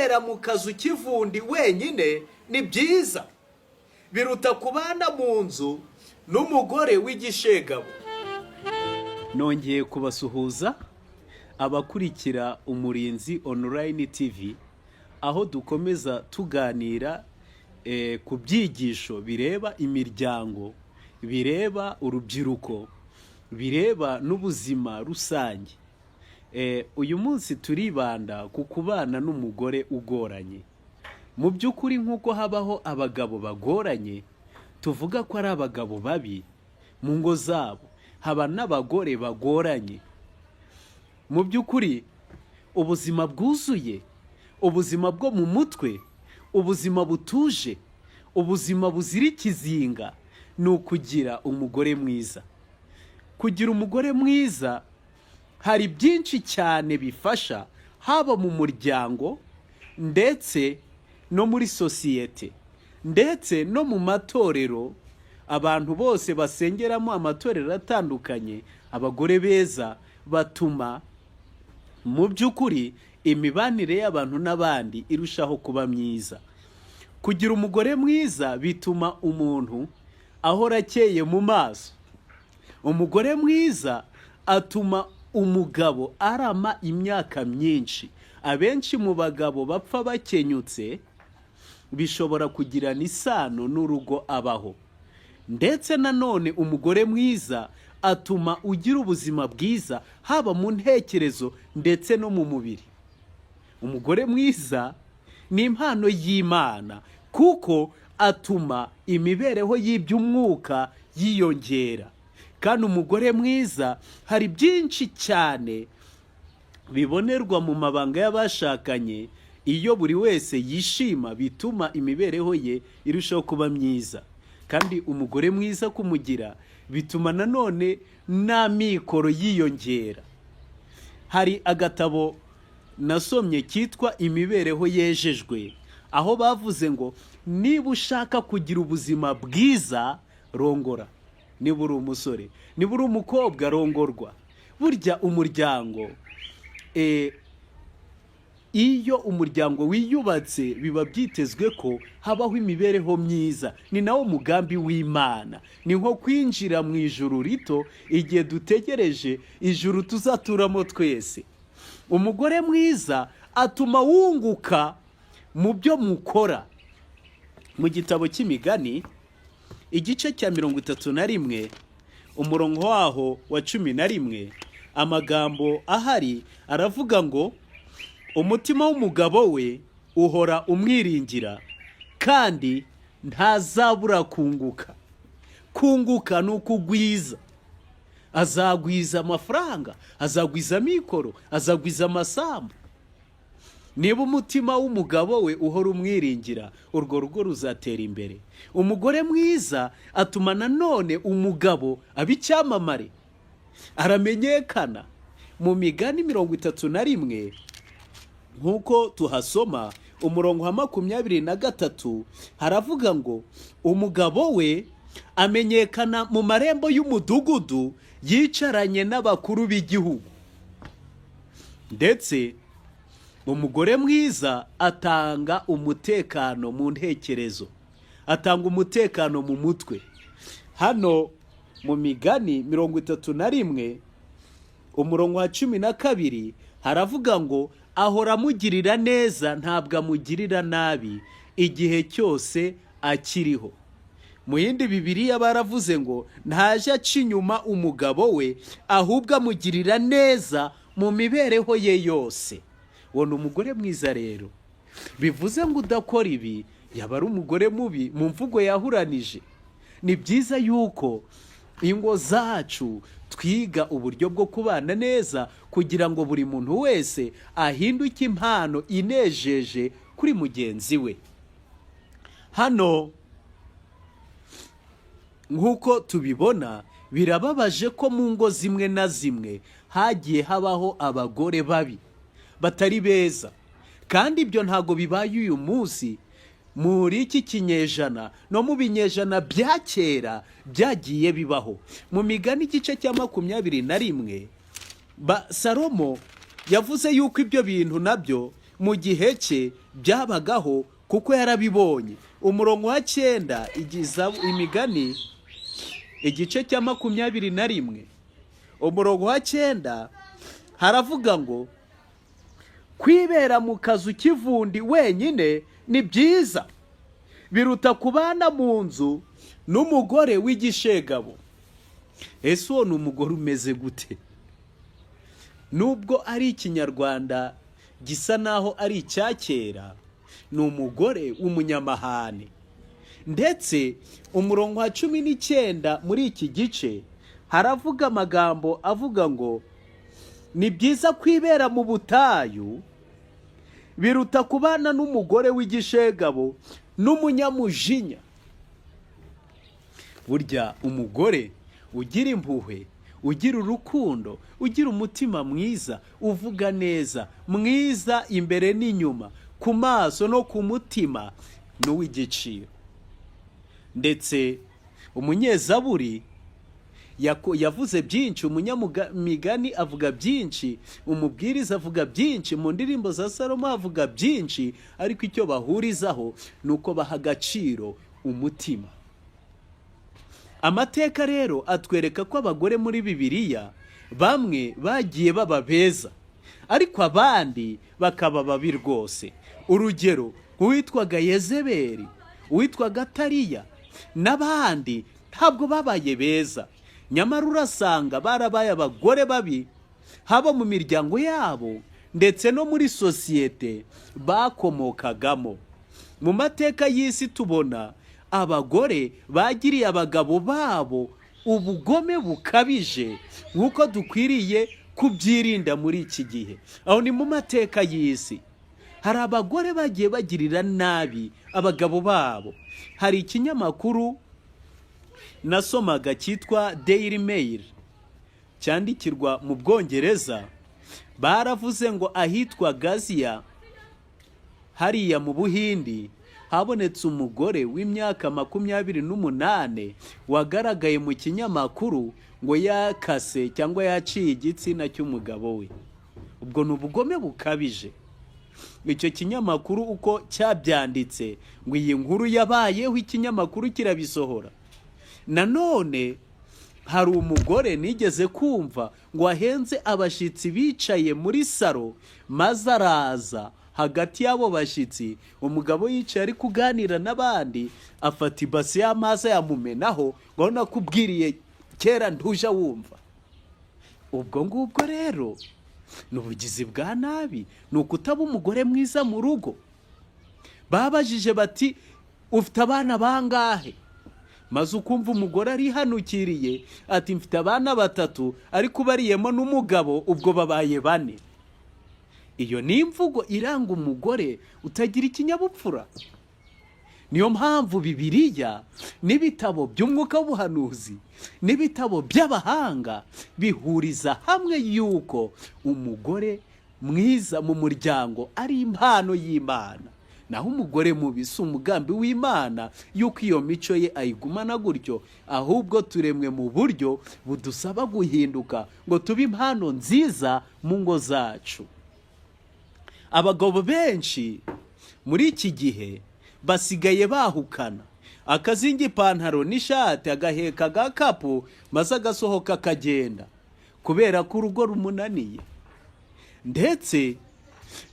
kwibera mu kazu k'ivundi wenyine ni byiza biruta kubana mu nzu n'umugore w'igishegabo. Nongeye kubasuhuza abakurikira Umurinzi Online TV, aho dukomeza tuganira ku byigisho bireba imiryango, bireba urubyiruko, bireba n'ubuzima rusange. Uyu munsi turibanda ku kubana n'umugore ugoranye. Mu by'ukuri nk'uko habaho abagabo bagoranye, tuvuga ko ari abagabo babi mu ngo zabo, haba n'abagore bagoranye. Mu by'ukuri ubuzima bwuzuye, ubuzima bwo mu mutwe, ubuzima butuje, ubuzima buzira ikizinga ni ukugira umugore mwiza. Kugira umugore mwiza hari byinshi cyane bifasha, haba mu muryango ndetse no muri sosiyete, ndetse no mu matorero. Abantu bose basengeramo amatorero atandukanye, abagore beza batuma mu by'ukuri imibanire y'abantu n'abandi irushaho kuba myiza. Kugira umugore mwiza bituma umuntu ahora akeye mu maso. Umugore mwiza atuma umugabo arama imyaka myinshi. Abenshi mu bagabo bapfa bakenyutse bishobora kugirana isano n'urugo abaho. Ndetse nanone umugore mwiza atuma ugira ubuzima bwiza, haba mu ntekerezo ndetse no mu mubiri. Umugore mwiza ni impano y'Imana, kuko atuma imibereho y'iby'umwuka yiyongera. Kandi umugore mwiza hari byinshi cyane bibonerwa mu mabanga y'abashakanye. Iyo buri wese yishima bituma imibereho ye irushaho kuba myiza. Kandi umugore mwiza kumugira bituma nanone n'amikoro yiyongera. Hari agatabo nasomye kitwa Imibereho Yejejwe, aho bavuze ngo niba ushaka kugira ubuzima bwiza, rongora. Niba uri umusore, niba uri umukobwa, rongorwa. Burya umuryango, iyo umuryango wiyubatse biba byitezwe ko habaho imibereho myiza. Ni nawo mugambi w'Imana. Ni nko kwinjira mu ijuru rito igihe dutegereje ijuru tuzaturamo twese. Umugore mwiza atuma wunguka mu byo mukora. Mu gitabo cy'Imigani igice cya 31 umurongo waho wa 11, amagambo ahari aravuga ngo umutima w'umugabo we uhora umwiringira, kandi ntazabura kunguka. Kunguka ni ukugwiza. Azagwiza amafaranga, azagwiza amikoro, azagwiza amasambu. Niba umutima w'umugabo we uhora umwiringira, urwo rugo ruzatera imbere. Umugore mwiza atuma nanone umugabo aba icyamamare, aramenyekana. Mu Migani 31 nk'uko tuhasoma umurongo wa 23 haravuga ngo umugabo we amenyekana mu marembo y'umudugudu yicaranye n'abakuru b'igihugu. Ndetse umugore mwiza atanga umutekano mu ntekerezo, atanga umutekano mu mutwe. Hano mu Migani 31 umurongo wa 12 haravuga ngo ahora amugirira neza, ntabwo amugirira nabi igihe cyose akiriho. Mu yindi Bibiliya baravuze ngo ntaje aca inyuma umugabo we, ahubwo amugirira neza mu mibereho ye yose. Uwo ni umugore mwiza rero. Bivuze ngo udakora ibi yaba ari umugore mubi mu mvugo yahuranije. Ni byiza yuko ingo zacu twiga uburyo bwo kubana neza, kugira ngo buri muntu wese ahinduke impano inejeje kuri mugenzi we. Hano nk'uko tubibona, birababaje ko mu ngo zimwe na zimwe hagiye habaho abagore babi batari beza. Kandi ibyo ntago bibaye uyu munsi, muri iki kinyejana no mu binyejana bya kera byagiye bibaho. Mu Migani igice cya 21 Salomo yavuze yuko ibyo bintu nabyo mu gihe cye byabagaho kuko yarabibonye. Umurongo wa 9 igiza Imigani igice cya 21 umurongo wa 9 haravuga ngo kwibera mu kazu k'ivundi wenyine ni byiza biruta kubana mu nzu n'umugore w'igishegabo. Ese uwo ni umugore umeze gute? Nubwo ari ikinyarwanda gisa naho ari icya kera, ni umugore w'umunyamahane. Ndetse umurongo wa 19 muri iki gice haravuga amagambo avuga ngo ni byiza kwibera mu butayu biruta kubana n'umugore w'igishegabo n'umunyamujinya. Burya umugore ugira impuhwe, ugira urukundo, ugira umutima mwiza, uvuga neza, mwiza imbere n'inyuma, ku maso no ku mutima, n'uw'igiciro. Ndetse umunyezaburi yavuze byinshi, umunyamigani avuga byinshi, umubwiriza avuga byinshi, mu ndirimbo za Salomo avuga byinshi, ariko icyo bahurizaho ni uko baha agaciro umutima. Amateka rero atwereka ko abagore muri Bibiliya bamwe bagiye baba beza, ariko abandi bakaba babi rwose. Urugero, uwitwaga Yezebeli, uwitwaga Tariya n'abandi ntabwo babaye beza, nyamara urasanga barabaye abagore babi, haba mu miryango yabo ndetse no muri sosiyete bakomokagamo. Mu mateka y'isi tubona abagore bagiriye abagabo babo ubugome bukabije, nk'uko dukwiriye kubyirinda muri iki gihe. Aho ni mu mateka y'isi. Hari abagore bagiye bagirira nabi abagabo babo. Hari ikinyamakuru nasomaga cyitwa Daily Mail, cyandikirwa mu Bwongereza. Baravuze ngo ahitwa Gaziya hariya mu Buhindi habonetse umugore w'imyaka 28 wagaragaye mu kinyamakuru ngo yakase cyangwa yaciye igitsina cy'umugabo we. Ubwo ni ubugome bukabije. Icyo kinyamakuru uko cyabyanditse ngo iyi nkuru yabayeho, ikinyamakuru kirabisohora. Nanone hari umugore nigeze kumva ngo ahenze abashitsi bicaye muri saro, maze araza hagati y'abo bashitsi, umugabo yicaye ari kuganira n'abandi, afata ibasi y'amazi yamumenaho, ngo nakubwiriye kera ntuja wumva. Ubwo ngubwo rero ni ubugizi bwa nabi, ni ukutaba umugore mwiza mu rugo. Babajije bati ufite abana bangahe? Maze ukumva umugore arihanukiriye ati mfite abana 3 ariko bariyemo n'umugabo, ubwo babaye 4. Iyo ni imvugo iranga umugore utagira ikinyabupfura. Niyo mpamvu Bibiliya n'ibitabo by'umwuka w'ubuhanuzi n'ibitabo by'abahanga bihuriza hamwe yuko umugore mwiza mu muryango ari impano y'Imana, naho umugore mubi si umugambi w'Imana yuko iyo mico ye ayigumana gutyo, ahubwo turemwe mu buryo budusaba guhinduka ngo tube impano nziza mu ngo zacu. Abagabo benshi muri iki gihe basigaye bahukana, akazinga ipantaro n'ishati, agaheka agakapu, maze agasohoka akagenda kubera ko urugo rumunaniye. Ndetse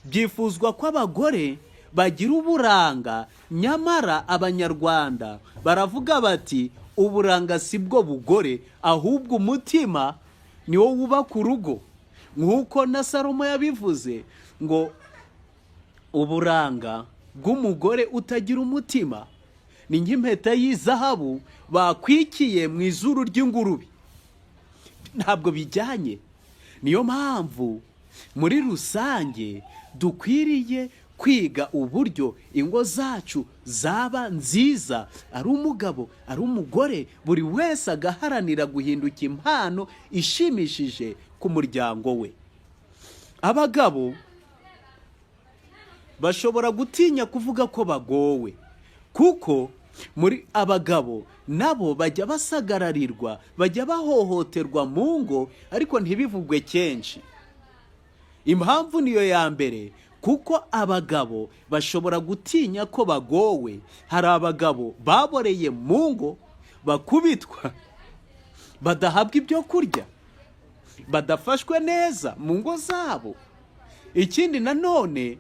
byifuzwa ko abagore bagira uburanga, nyamara Abanyarwanda baravuga bati uburanga si bwo bugore, ahubwo umutima niwo wubaka urugo. Nk'uko na Salomo yabivuze ngo uburanga bw'umugore utagira umutima ni nk'impeta y'izahabu bakwikiye mu izuru ry'ingurube. Ntabwo bijyanye. Niyo mpamvu muri rusange dukwiriye kwiga uburyo ingo zacu zaba nziza, ari umugabo ari umugore, buri wese agaharanira guhinduka impano ishimishije ku muryango we. Abagabo bashobora gutinya kuvuga ko bagowe, kuko muri abagabo nabo bajya basagararirwa, bajya bahohoterwa mu ngo, ariko ntibivugwe kenshi. Impamvu niyo ya mbere, kuko abagabo bashobora gutinya ko bagowe. Hari abagabo baboreye mu ngo, bakubitwa, badahabwa ibyo kurya, badafashwe neza mu ngo zabo. Ikindi nanone,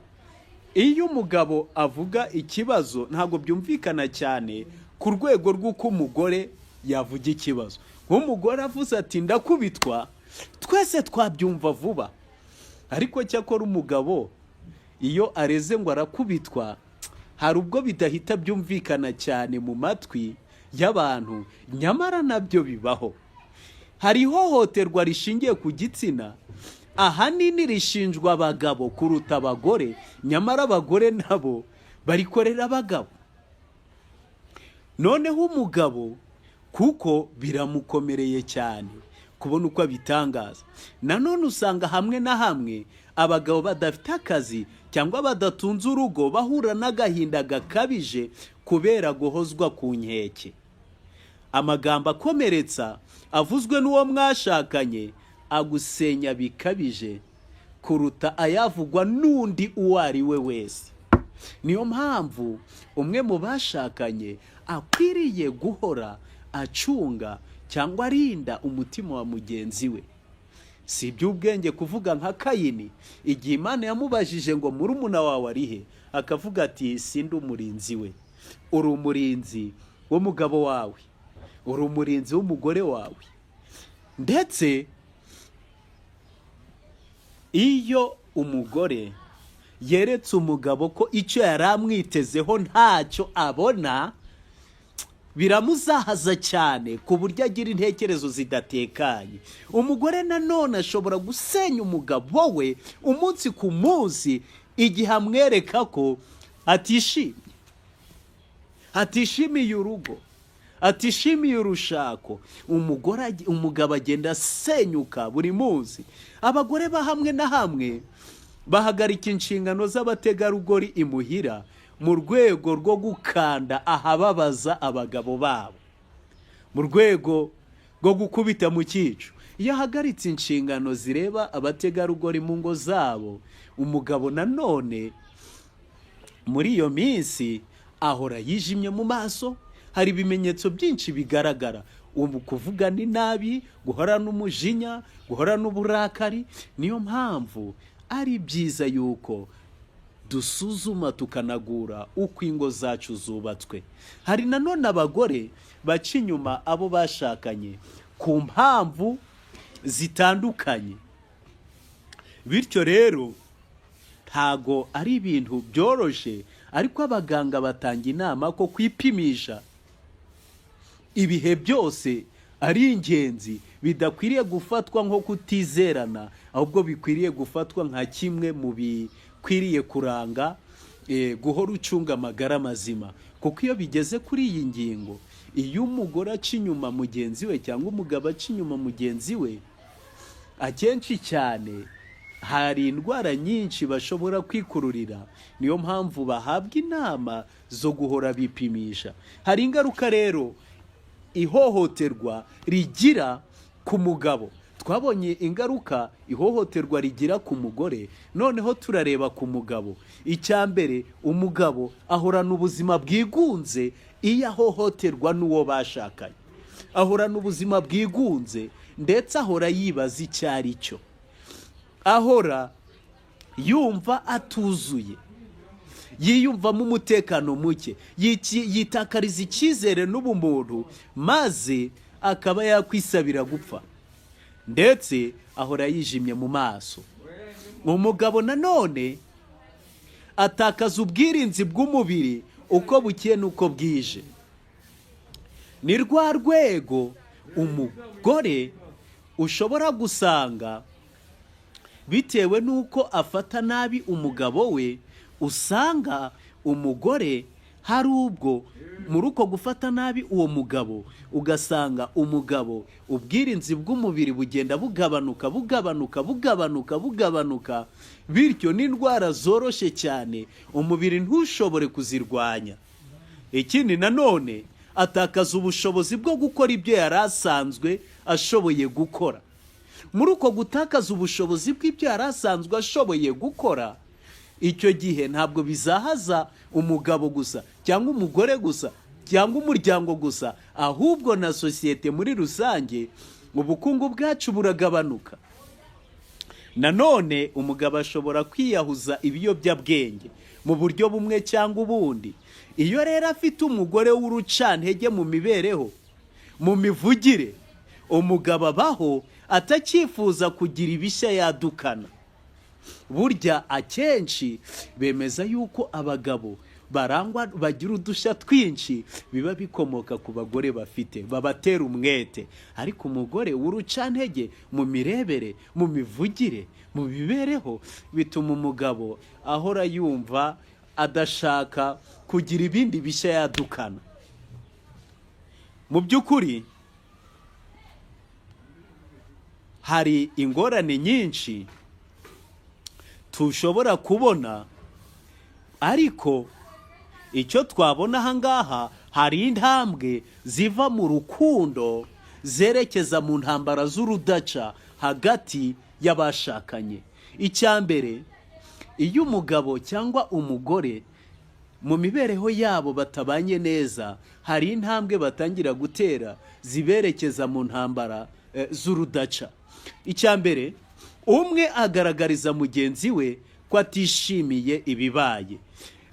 iyo umugabo avuga ikibazo ntabwo byumvikana cyane ku rwego rw'uko umugore yavuga ikibazo. Nk'umugore avuze ati ndakubitwa, twese twabyumva vuba. Ariko cyakora umugabo iyo areze ngo arakubitwa, hari ubwo bidahita byumvikana cyane mu matwi y'abantu, nyamara nabyo bibaho. Hari ihohoterwa rishingiye ku gitsina, ahanini rishinjwa abagabo kuruta abagore, nyamara abagore nabo barikorera abagabo. Noneho umugabo kuko biramukomereye cyane kubona uko abitangaza. Nanone usanga hamwe na hamwe abagabo badafite akazi cyangwa badatunze urugo bahura n'agahinda gakabije kubera guhozwa ku nkeke. Amagambo akomeretsa avuzwe n'uwo mwashakanye agusenya bikabije kuruta ayavugwa n'undi uwo ari we wese. Niyo mpamvu umwe mu bashakanye akwiriye guhora acunga cyangwa arinda umutima wa mugenzi we. Si iby'ubwenge kuvuga nka Kayini, igihe Imana yamubajije ngo murumuna wawe ari he, akavuga ati sindi umurinzi we. Uri umurinzi w'umugabo wawe, uri umurinzi w'umugore wawe. Ndetse iyo umugore yeretse umugabo ko icyo yari amwitezeho ntacyo abona, biramuzahaza cyane ku buryo agira intekerezo zidatekanye. Umugore nanone ashobora gusenya umugabo we umunsi ku munsi igihe amwereka ko atishimiye urugo, atishimiye urushako. Umugabo agenda asenyuka buri munsi. Abagore ba hamwe na hamwe bahagarika inshingano z'abategarugori imuhira mu rwego rwo gukanda ahababaza abagabo babo, mu rwego rwo gukubita mu cyico. Iyo ahagaritse inshingano zireba abategarugori mu ngo zabo, umugabo nanone muri iyo minsi ahora yijimye mu maso. Hari ibimenyetso byinshi bigaragara: kuvuga ni nabi, guhorana umujinya, guhorana uburakari. Niyo mpamvu ari byiza yuko dusuzuma tukanagura uko ingo zacu zubatswe. Hari nanone abagore baca inyuma abo bashakanye ku mpamvu zitandukanye. Bityo rero ntago ari ibintu byoroshye, ariko abaganga batanga inama ko kwipimisha ibihe byose ari ingenzi, bidakwiriye gufatwa nko kutizerana, ahubwo bikwiriye gufatwa nka kimwe mu bikwiriye kuranga guhora ucunga amagara mazima. Kuko iyo bigeze kuri iyi ngingo, iyo umugore aca inyuma mugenzi we cyangwa umugabo aca inyuma mugenzi we, akenshi cyane hari indwara nyinshi bashobora kwikururira. Niyo mpamvu bahabwa inama zo guhora bipimisha. Hari ingaruka rero ihohoterwa rigira ku mugabo. Twabonye ingaruka ihohoterwa rigira ku mugore, noneho turareba ku mugabo. Icyambere, umugabo ahorana ubuzima bwigunze iyo ahohoterwa n'uwo bashakanye. Ahorana ubuzima bwigunze ndetse ahora yibaza icyo ari cyo. Ahora yumva atuzuye, yiyumvamo umutekano muke, yitakariza icyizere n'ubumuntu, maze akaba yakwisabira gupfa. Ndetse ahora yijimye mu maso. Umugabo nanone atakaza ubwirinzi bw'umubiri uko bukiye n'uko bwije. Ni rwa rwego umugore ushobora gusanga bitewe n'uko afata nabi umugabo we, usanga umugore hari ubwo muri uko gufata nabi uwo mugabo, ugasanga umugabo ubwirinzi bw'umubiri bugenda bugabanuka, bityo n'indwara zoroshye cyane umubiri ntushobore kuzirwanya. Ikindi nanone, atakaza ubushobozi bwo gukora ibyo yari asanzwe ashoboye gukora. Muri uko gutakaza ubushobozi bw'ibyo yari asanzwe ashoboye gukora, icyo gihe ntabwo bizahaza umugabo gusa cyangwa umugore gusa cyangwa umuryango gusa, ahubwo na sosiyete muri rusange. Ubukungu bwacu buragabanuka. Nanone umugabo ashobora kwiyahuza ibiyobyabwenge mu buryo bumwe cyangwa ubundi. Iyo rero afite umugore w'urucantege mu mibereho, mu mivugire, umugabo abaho atakifuza kugira ibishya yadukana. Burya akenshi bemeza yuko abagabo bagira udushya twinshi biba bikomoka ku bagore bafite, babatera umwete. Ariko umugore w'urucantege mu mirebere, mu mivugire, mu bibereho, bituma umugabo ahora yumva adashaka kugira ibindi bishya yadukana. Mu by'ukuri hari ingorane nyinshi tushobora kubona, ariko icyo twabona aha ngaha, hari intambwe ziva mu rukundo zerekeza mu ntambara z'urudaca hagati y'abashakanye. Icya mbere, iyo umugabo cyangwa umugore mu mibereho yabo batabanye neza, hari intambwe batangira gutera ziberekeza mu ntambara z'urudaca. Icya mbere, umwe agaragariza mugenzi we ko atishimiye ibibaye.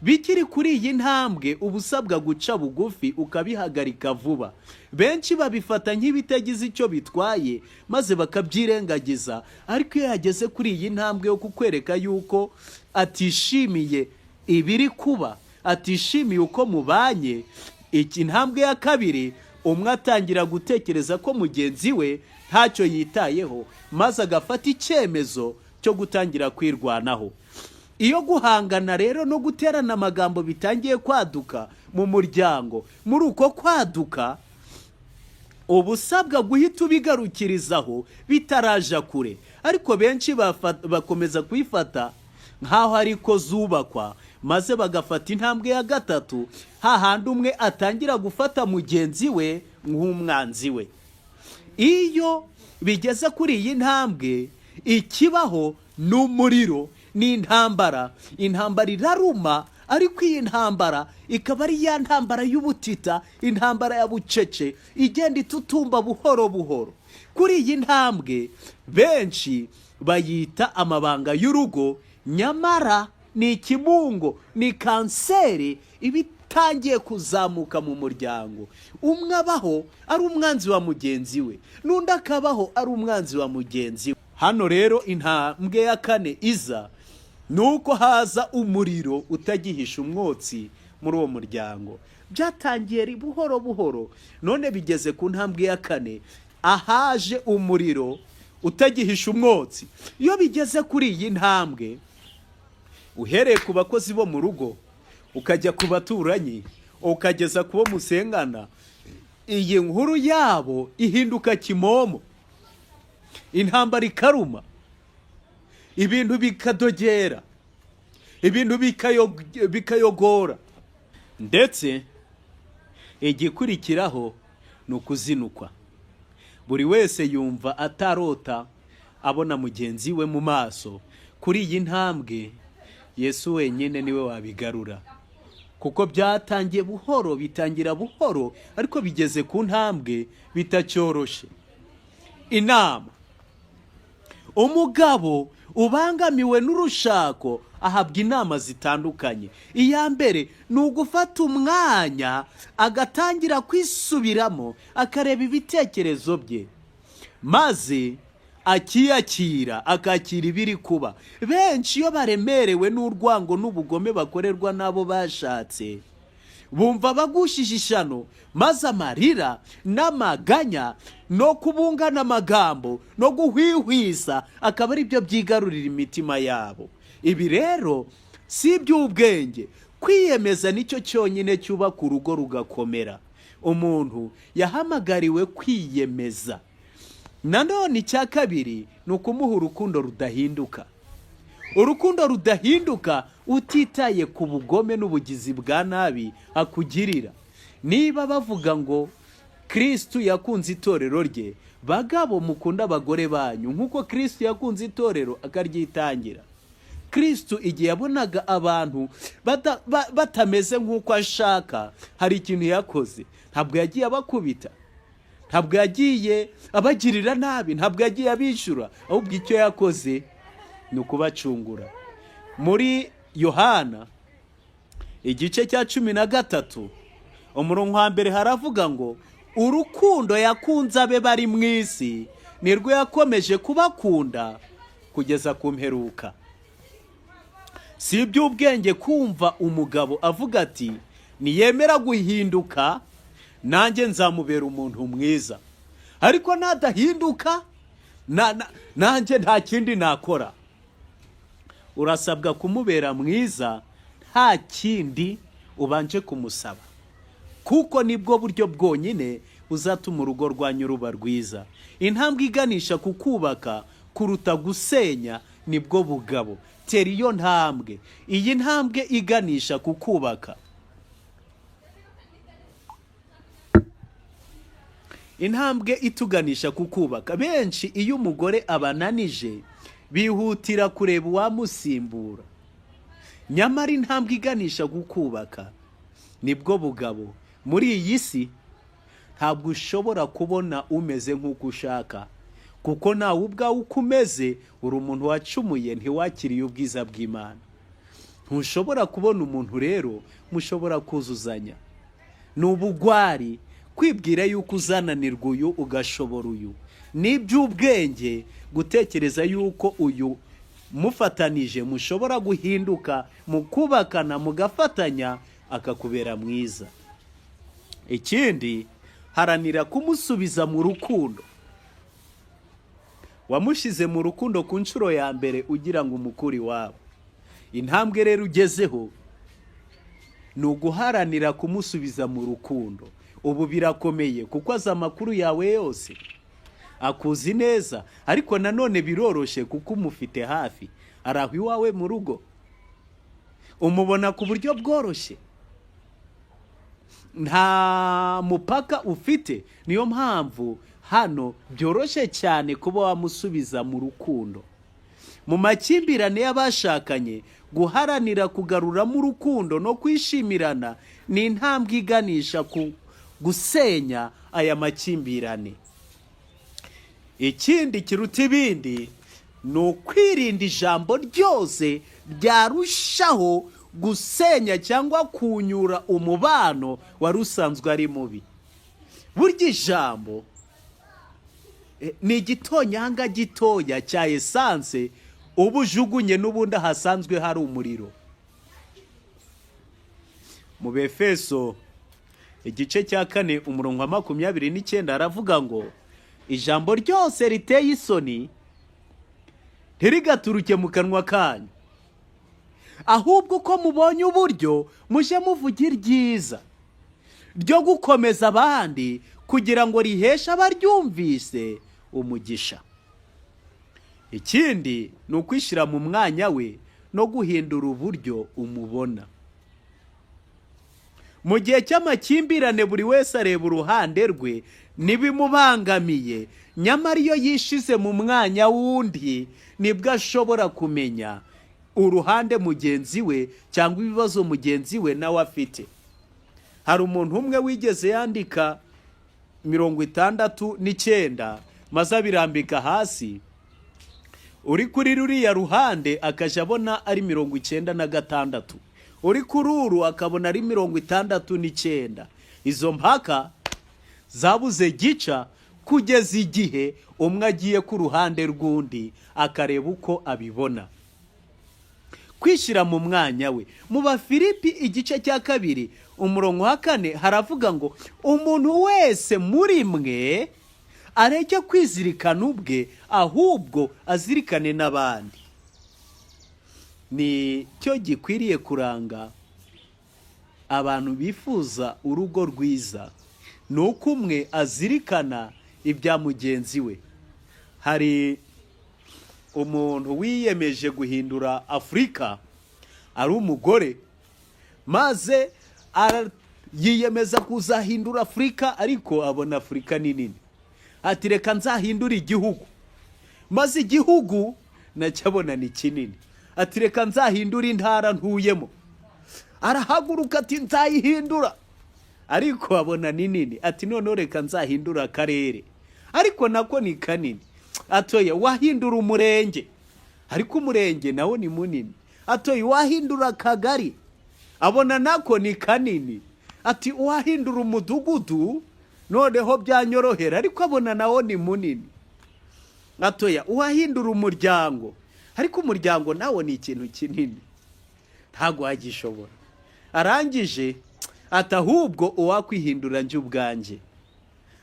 Bikiri kuri iyi ntambwe uba usabwa guca bugufi ukabihagarika vuba. Benshi babifata nk'ibitagize icyo bitwaye maze bakabyirengagiza, ariko iyo yageze kuri iyi ntambwe yo kukwereka yuko atishimiye ibiri kuba, atishimiye uko mubanye, intambwe ya kabiri, umwe atangira gutekereza ko mugenzi we ntacyo yitayeho, maze agafata icyemezo cyo gutangira kwirwanaho. Iyo guhangana rero no guterana amagambo bitangiye kwaduka mu muryango, muri uko kwaduka uba usabwa guhita ubigarukirizaho bitaraja kure. Ariko benshi bakomeza kwifata nk'aho ariko zubakwa, maze bagafata intambwe ya gatatu, hahandi umwe atangira gufata mugenzi we nk'umwanzi we. Iyo bigeze kuri iyi ntambwe, ikibaho ni umuriro, ni intambara. Intambara iraruma, ariko iyi ntambara ikaba ari ya ntambara y'ubutita, intambara ya bucece, igenda itutumba buhoro buhoro. Kuri iyi ntambwe benshi bayita amabanga y'urugo, nyamara ni ikimungo, ni kanseri ibitangiye kuzamuka mu muryango. Umwe abaho ari umwanzi wa mugenzi we, n'undi akabaho ari umwanzi wa mugenzi we. Hano rero intambwe ya kane iza, nuko haza umuriro utagihisha umwotsi muri uwo muryango. Byatangiye buhoro buhoro, none bigeze ku ntambwe ya kane, ahaje umuriro utagihisha umwotsi. Iyo bigeze kuri iyi ntambwe, uhereye ku bakozi bo mu rugo, ukajya ku baturanyi, ukageza ku bo musengana, iyi nkuru yabo ihinduka kimomo. Intambara ikaruma, ibintu bikadogera, ibintu bikayogora, ndetse igikurikiraho ni ukuzinukwa. Buri wese yumva atarota abona mugenzi we mu maso. Kuri iyi ntambwe Yesu wenyine niwe wabigarura, kuko byatangiye buhoro, bitangira buhoro, ariko bigeze ku ntambwe bitacyoroshe. Inama: umugabo ubangamiwe n'urushako ahabwa inama zitandukanye. Iya mbere ni ugufata umwanya agatangira kwisubiramo, akareba ibitekerezo bye, maze akiyakira, akakira ibiri kuba. Benshi iyo baremerewe n'urwango n'ubugome bakorerwa n'abo bashatse, bumva bagushije ishano, maze amarira n'amaganya no kubungana amagambo no guhwihwisa akaba ari byo byigarurira imitima yabo. Ibi rero si iby'ubwenge. Kwiyemeza nicyo cyonyine cyubaka urugo rugakomera. Umuntu yahamagariwe kwiyemeza. Nanone icya kabiri ni ukumuha urukundo rudahinduka. Urukundo rudahinduka utitaye ku bugome n'ubugizi bwa nabi akugirira. Niba bavuga ngo Kristo yakunze itorero rye, bagabo mukunda abagore banyu nk'uko Kristo yakunze itorero akaryitangira. Kristo igihe yabonaga abantu batameze nk'uko ashaka, hari ikintu yakoze. Ntabwo yagiye abakubita, ntabwo yagiye abagirira nabi, ntabwo yagiye abishyura, ahubwo icyo yakoze ni ukubacungura. Muri Yohana igice cya 13 umurongo wa mbere haravuga ngo urukundo yakunze abe bari mu isi nirwo yakomeje kubakunda kugeza ku mperuka. Si iby'ubwenge kumva umugabo avuga ati niyemera guhinduka nanjye nzamubera umuntu mwiza, ariko nadahinduka nanjye nta kindi nakora. Urasabwa kumubera mwiza nta kindi ubanje kumusaba, kuko nibwo buryo bwonyine buzatuma urugo rwanyu ruba rwiza. Intambwe iganisha ku kubaka kuruta gusenya nibwo bugabo. Tera iyo ntambwe, iyi ntambwe iganisha ku kubaka. Intambwe ituganisha ku kubaka. Benshi iyo umugore abananije bihutira kureba uwamusimbura, nyamara intambwe iganisha ku kubaka nibwo bugabo. Muri iyi si ntabwo ushobora kubona umeze nk'uko ushaka, kuko nawe ubwawe uko umeze uri umuntu wacumuye, ntiwakiriye ubwiza bw'Imana. Ntushobora kubona umuntu rero mushobora kuzuzanya. Ni ubugwari kwibwira yuko uzananirwa uyu ugashobora uyu. Ni iby'ubwenge gutekereza yuko uyu mufatanije mushobora guhinduka, mukubakana, mugafatanya, akakubera mwiza. Ikindi, haranira kumusubiza mu rukundo. Wamushize mu rukundo ku nshuro ya mbere ugira ngo umukuri wabo. Intambwe rero ugezeho ni uguharanira kumusubiza mu rukundo. Ubu birakomeye kuko azi amakuru yawe yose, akuzi neza, ariko nanone biroroshe kuko umufite hafi. Araho iwawe mu rugo, umubona ku buryo bworoshye, nta mupaka ufite. Niyo mpamvu hano byoroshye cyane kuba wamusubiza mu rukundo. Mu makimbirane y'abashakanye, guharanira kugaruramo urukundo no kwishimirana ni intambwe iganisha ku gusenya aya makimbirane. Ikindi kiruta ibindi ni ukwirinda ijambo ryose ryarushaho gusenya cyangwa kunyura umubano wari usanzwe ari mubi. Burya ijambo ni igitonyanga gitoya cya esanse uba ujugunye n'ubundi hasanzwe hari umuriro. Mu Befeso igice cya 4 umurongo wa 29 aravuga ngo ijambo ryose riteye isoni ntirigaturuke mu kanwa kanyu, ahubwo ko mubonye uburyo muje muvugira ryiza ryo gukomeza abandi kugira ngo riheshe abaryumvise umugisha. Ikindi ni ukwishyira mu mwanya we no guhindura uburyo umubona. Mu gihe cy'amakimbirane buri wese areba uruhande rwe n'ibimubangamiye, nyamara iyo yishize mu mwanya wundi nibwo ashobora kumenya uruhande mugenzi we cyangwa ibibazo mugenzi we nawe afite. Hari umuntu umwe wigeze yandika 69 maze abirambika hasi, uri kuri ruriya ruhande akaje abona ari 96, uri kuri uru akabona ari 69. Izo mpaka zabuze gica kugeza igihe umwe agiye ku ruhande rw'undi akareba uko abibona. Kwishyira mu mwanya we. Mu Bafilipi igice cya 2 umurongo wa 4 haravuga ngo umuntu wese muri mwe areke kwizirikana ubwe, ahubwo azirikane n'abandi. Ni cyo gikwiriye kuranga abantu bifuza urugo rwiza, ni uko umwe azirikana ibya mugenzi we. Hari umuntu wiyemeje guhindura Afurika, ari umugore, maze yiyemeza kuzahindura Afurika, ariko abona Afurika ni nini. Ati reka nzahindura igihugu, maze igihugu nacyabona ni kinini. ati reka nzahindura intara ntuyemo. Arahaguruka ati nzayihindura, ariko abona ni nini. Ati none reka nzahindura akarere, ariko nako ni kanini. Atoye wahindura umurenge, ariko umurenge nawo ni munini. Atoye wahindura akagari, abona nako ni kanini. Ati wahindura umudugudu noneho byanyorohera, ariko abona nawo ni munini. Atoya wahindura umuryango, ariko umuryango nawo ni ikintu kinini, ntago wagishobora. Arangije ati ahubwo uwakwihindura nje ubwanje.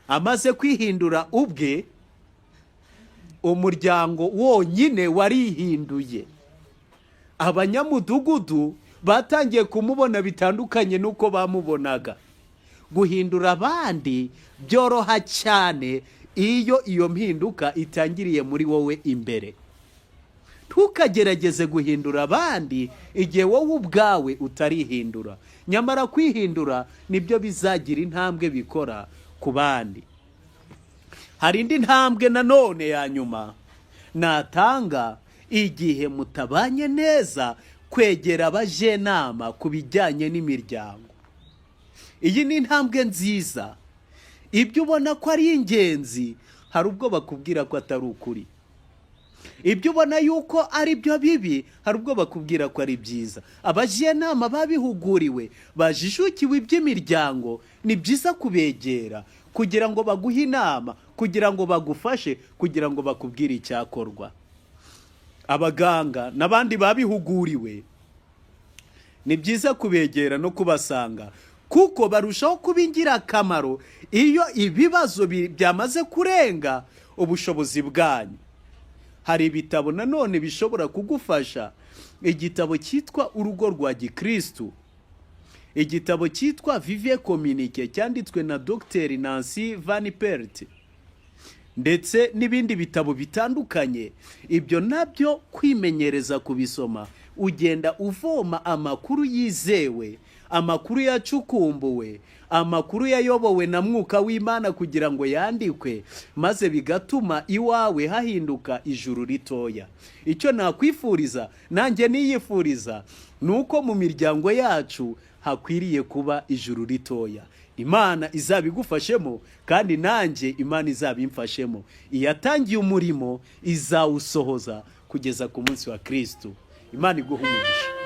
Amaze kwihindura ubwe, umuryango wonyine warihinduye. Abanyamudugudu batangiye kumubona bitandukanye nuko bamubonaga. Guhindura abandi byoroha cyane iyo mpinduka itangiriye muri wowe imbere. Ntukagerageze guhindura abandi igihe wowe ubwawe utarihindura. Nyamara kwihindura nibyo bizagira intambwe bikora ku bandi. Hari indi ntambwe nanone ya nyuma natanga igihe mutabanye neza, kwegera abajenama ku bijyanye n'imiryango. Iyi ni intambwe nziza. Ibyo ubona ko ari ingenzi hari ubwo bakubwira ko atari ukuri. Ibyo ubona yuko ari byo bibi hari ubwo bakubwira ko ari byiza. Abajenama babihuguriwe, bajijukiwe iby'imiryango, ni byiza kubegera kugira ngo baguhe inama, kugira ngo bagufashe, kugira ngo bakubwire icyakorwa. Abaganga n'abandi babihuguriwe ni byiza kubegera no kubasanga, kuko barushaho kuba ingirakamaro iyo ibibazo byamaze kurenga ubushobozi bwanyu. Hari ibitabo nanone bishobora kugufasha. Igitabo cyitwa Urugo rwa Gikristo, igitabo cyitwa Vive Communique cyanditswe na Dr. Nancy Van Pelt, ndetse n'ibindi bitabo bitandukanye. Ibyo nabyo kwimenyereza kubisoma, ugenda uvoma amakuru yizewe, amakuru yacukumbuwe, amakuru yayobowe na Mwuka w'Imana kugira ngo yandikwe, maze bigatuma iwawe hahinduka ijuru ritoya. Icyo nakwifuriza, nanjye niyifuriza, nuko mu miryango yacu hakwiriye kuba ijuru ritoya. Imana izabigufashemo, kandi nanjye Imana izabimfashemo. Iyatangiye umurimo izawusohoza kugeza ku munsi wa Kristo. Imana iguhe umugisha.